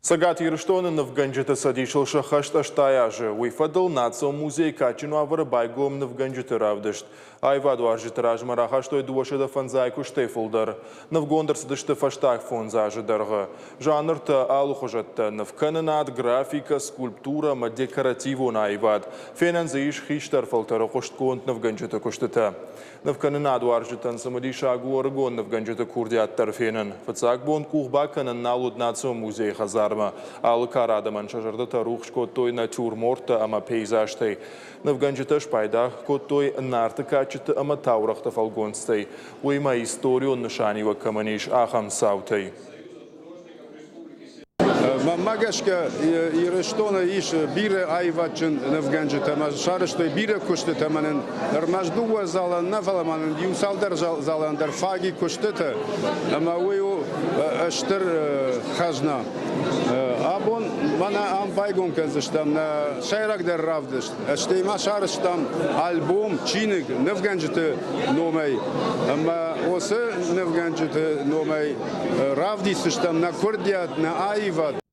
Сагат Ирштонен в Ганджите садишил шахашт аштаяжи. Уйфадл нацио музей качину авара байгом в Ганджите равдышт. Айваду аржитараж мараха, что и дуашеда фанзайку штефулдар. В гондерс дыште фаштаг фонзажи дарга. Жанрта алухожатта. В каненад графика, скульптура, ма декоративу на айвад. Фенанзаиш хиштар фалтара коштконт в Ганджите коштета. В каненаду аржитан самади шагу оргон в Ганджите курдиат тарфенен. Фацак бон кухбаканен налуд нацио музей хазар. Алкарада маншажарда тарух шкотой натюрморта ама пейзажтай. В Ганджите шпайда котой нарта качета ама таурахта фалгонстай. Уйма историю нышанива каманиш ахам саутай. Магашка Ирштона иш бире айвачын в Ганджите шарыштой бире куштета манен рмаждуа залан нафаламанен юсалдар заландар фаги куштета ама уйу аштыр хажна абон мана ам байгон казыштам на шайрак дер равдыш аштейма шарыштам альбом чиник в Ганджите номей ама осы в Ганджите номей равдисыштам на курдиат на айват